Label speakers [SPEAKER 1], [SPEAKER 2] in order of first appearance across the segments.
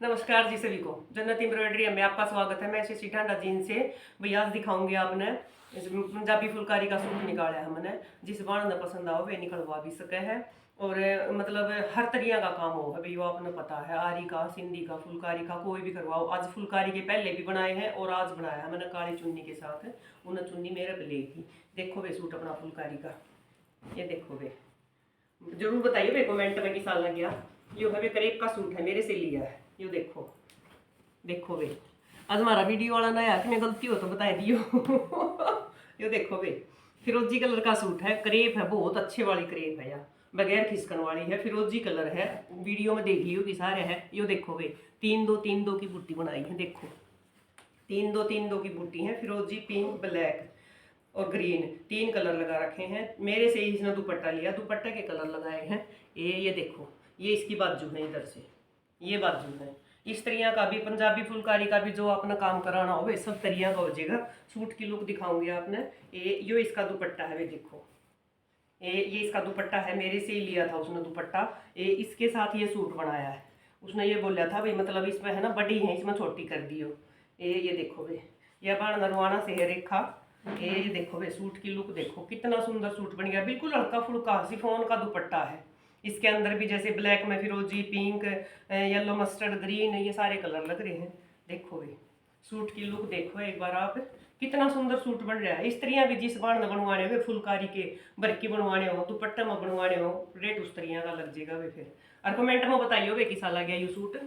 [SPEAKER 1] नमस्कार जी सभी को। जन्नत एम्ब्रॉयडरी में आपका स्वागत है। मैं शशि ठांडा जीन से भैया आज दिखाऊंगी आपने पंजाबी फुलकारी का सूट निकाला है हमने। जिस बाण ने पसंद आओ वे निकलवा भी सके है और मतलब हर तरीका का काम हो अभी वो आपने पता है। आरी का, सिंधी का, फुलकारी का कोई भी करवाओ। आज फुलकारी के पहले भी बनाए हैं और आज बनाया मैंने काली चुन्नी के साथ। उन्हें चुन्नी मेरे पे ली थी। देखो वे सूट अपना फुलकारी का, ये देखो वे। जरूर बताइए वे कमेंट में कि साल लग गया। यो है वे करेब का सूट है, मेरे से लिया है। यो देखो, देखो वे। आज हमारा वीडियो वाला नया कि मैं गलती हो तो बता दियो। यो देखो वे, फिरोजी कलर का सूट है, करेप है, बहुत अच्छे वाली करेप है यार, बगैर खिसकन वाली है, फिरोजी कलर है। वीडियो में देख लियो कि सारे है। यो देखो वे, 3-2-3-2 की बुट्टी बनाई है। देखो 3-2-3-2 की बुट्टी है, फिरोजी, पिंक, ब्लैक और ग्रीन, 3 कलर लगा रखे हैं। मेरे से ही इसने दुपट्टा लिया, दुपट्टे के कलर लगाए हैं। ये देखो, ये इसकी बाजू है, इधर से ये बाजू है। इस तरिया का भी पंजाबी फुलकारी का भी जो अपना काम कराना हो वे सब तरिया का हो जाएगा। सूट की लुक दिखाऊंगी आपने। ये इसका दुपट्टा है, वे देखो। ये इसका दुपट्टा है, मेरे से ही लिया था उसने दुपट्टा। इसके साथ ये सूट बनाया है। उसने ये बोला था भाई मतलब इसमें है ना बड़ी है, इसमें छोटी कर दियो। ये देखो वे, ये बाण नरवाना से है रेखा। ये देखो वे, सूट की लुक देखो, कितना सुंदर सूट बन गया। बिल्कुल हल्का फुल्का सिफोन का दुपट्टा है। इसके अंदर भी जैसे ब्लैक में फिरोजी, पिंक, येलो, मस्टर्ड, ग्रीन, ये सारे कलर लग रहे हैं। देखो वे, सूट की लुक देखो एक बार आप, कितना सुंदर सूट बन रहा है। स्त्रियां भी जिस बाण में बनवाने हुए फुलकारी के बरकी बनवाने हो, दुपट्टे में बनवाने हो, रेट उस तरिया का लग जाएगा वे। फिर और कमेंट में बताइए वे किसा लग गया ये सूट।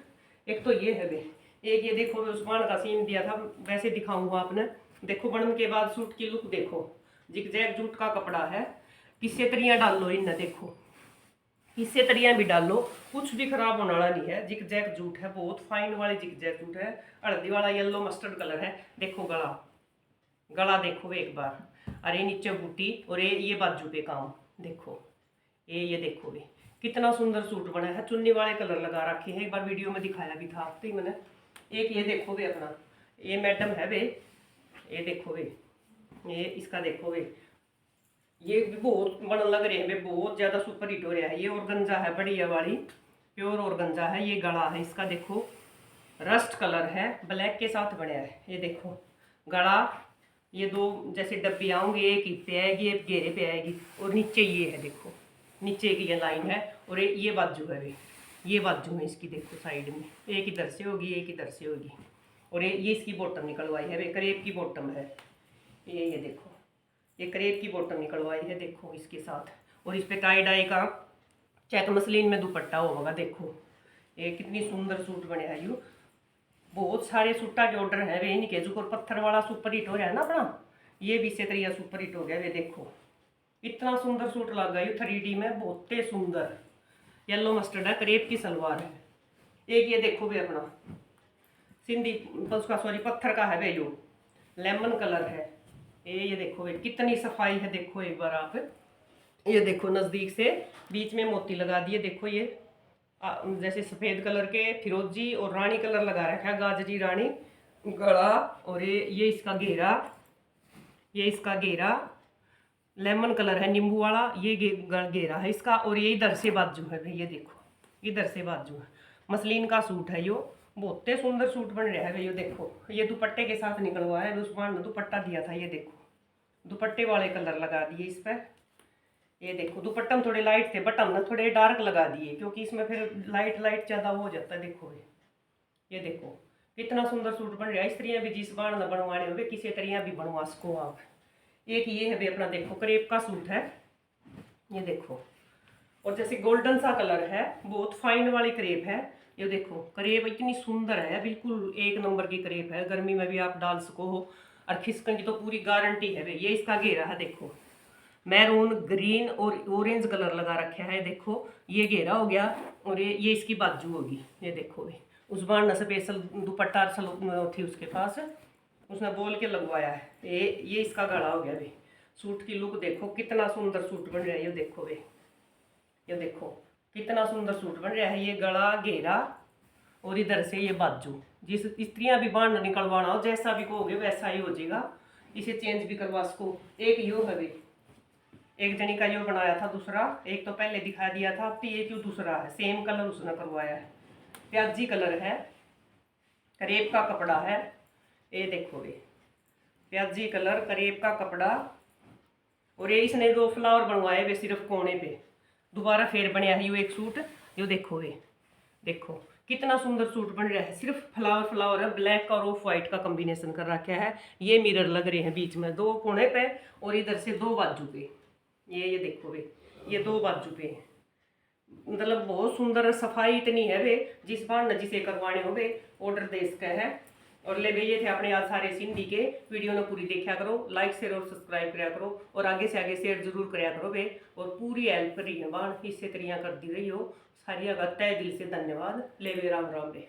[SPEAKER 1] एक तो ये है वे, एक ये देखो वे उस बाण का सीन दिया था, वैसे दिखाऊंगा आपने। देखो बनने के बाद सूट की लुक देखो, जिग-जैग जूट का कपड़ा है। किससे तरिया डाल लो इन्हें, देखो इससे तरिया भी डाल लो, कुछ भी खराब होने वाला नहीं है। जिग जैक जूट है, बहुत फाइन वाली जिग जैक जूट है। हल्दी वाला येलो मस्टर्ड कलर है। देखो गला, गला देखो एक बार। अरे नीचे बूटी और ये बाजू पे काम देखो। ये देखो भी, कितना सुंदर सूट बना है। चुन्नी वाले कलर लगा रखे हैं, एक बार वीडियो में दिखाया भी था आपको ही मैंने। एक ये देखो भी अपना, ये मैडम है वे, ये देखो वे, ये इसका देखो वे, ये भी बहुत बड़ा लग रहे हैं, बहुत ज्यादा सुपर हिट हो रहा है। ये ऑर्गेन्जा है, बढ़िया वाली प्योर ऑर्गेन्जा है। ये गला है इसका देखो, रस्ट कलर है, ब्लैक के साथ बनया है। ये देखो गला, ये दो जैसे डब्बी आऊंगी, एक ही पे आएगी, एक घेरे पे आएगी। और नीचे ये है देखो, नीचे की ये लाइन है। और ये बाजू है वे, ये बाजू है इसकी देखो साइड में, एक इधर से होगी, एक इधर से होगी। और ये इसकी बॉटम निकलवाई है वे, करेब की बॉटम है। ये देखो, ये करेब की बॉटम निकलवाई है देखो इसके साथ। और इस पे टाई डाई का चेक मसलिन में दुपट्टा होगा। देखो ये कितनी सुंदर सूट बने है। यू बहुत सारे सूटा के ऑर्डर है वे इनके, जो पत्थर वाला सुपर हिट हो रहा है ना अपना, ये भी इसी तरह सुपर हिट हो गया वे। देखो इतना सुंदर सूट लग गया 3D में, बहुत ही सुंदर। येलो मस्टर्ड है, करेब की सलवार है। एक ये देखो भी अपना सिंधी उसका, सॉरी पत्थर का है वे, यो लेमन कलर है। ये देखो वे, कितनी सफाई है। देखो एक बार आप, ये देखो नज़दीक से बीच में मोती लगा दिए। देखो ये जैसे सफ़ेद कलर के फिरोजी और रानी कलर लगा रखा है, गाजरी रानी गला। और ये इसका घेरा, ये इसका घेरा लेमन कलर है, नींबू वाला। ये घेरा है इसका। और ये इधर से बाजू है भाई, ये देखो इधर से बाजू है। मसलिन का सूट है यो, बहुत ही सुंदर सूट बन रहा है भाई। ये देखो, ये दुपट्टे के साथ निकलवा है, उस्मान ने दुपट्टा दिया था। ये देखो दुपट्टे वाले कलर लगा दिए इस पर। ये देखो दुपट्टा थोड़े लाइट थे, बटन ना थोड़े डार्क लगा दिए, क्योंकि इसमें फिर लाइट लाइट ज़्यादा हो जाता है। देखो ये देखो कितना सुंदर सूट बन रहा है। स्त्रियाँ भी जिस बाण न बनवाने हो किसी तरिया भी बनवा सको आप। एक ये है भी अपना, देखो करेब का सूट है, ये देखो। और जैसे गोल्डन सा कलर है, बहुत फाइन वाली करेब है। ये देखो करेब इतनी सुंदर है, बिल्कुल एक नंबर की करेब है। गर्मी में भी आप डाल सको हो, और खिसकन की तो पूरी गारंटी है। ये इसका घेरा है, देखो मैरून, ग्रीन और ऑरेंज कलर लगा रखा है। देखो ये घेरा हो गया। और ये इसकी बाजू होगी। ये देखो भी, उस बार न स्पेशल दुपट्टा थी उसके पास, उसने बोल के लगवाया है। ये इसका गला हो गया भी। सूट की लुक देखो, कितना सुंदर सूट बन रहा है। ये देखो वे, ये देखो कितना सुंदर सूट बन रहा है। ये गला, घेरा और इधर से ये बाजू। जिस स्त्रियां भी बाण निकलवाना हो, जैसा भी कहोगे वैसा ही हो जाएगा। इसे चेंज भी करवा सको। एक यो है भी, एक जनी का यो बनाया था, दूसरा एक तो पहले दिखा दिया था। अब तो ये क्यों दूसरा है, सेम कलर उसने करवाया है, प्याजी कलर है। करेब का कपड़ा है, ये देखो वे प्याजी कलर करेब का कपड़ा। और ये इसने 2 फ्लावर बनवाए वे सिर्फ कोने पे, दोबारा फिर बनया है यो एक सूट। यो देखो वे, देखो कितना सुंदर सूट बन रहा है, सिर्फ फ्लावर फ्लावर है, ब्लैक और ऑफ वाइट का कॉम्बिनेशन कर रखा है। ये मिरर लग रहे हैं बीच में 2 कोने पे और इधर से 2 बाजू पे। ये देखो वे, ये 2 बाजू पे, मतलब बहुत सुंदर सफाई इतनी है वे। जिस बार न जिसे करवाने हो वे ऑर्डर दे इसका है। और ले ये थे अपने आज सारे सिंधी के। वीडियो ने पूरी देखा करो, लाइक शेयर और सब्सक्राइब कराया करो और आगे से आगे शेयर जरूर कराया करो वे। और पूरी हेल्प करी है बाण इससे तरियाँ कर दी रही हो सारी। अगर तय दिल से धन्यवाद। ले वे राम राम रे।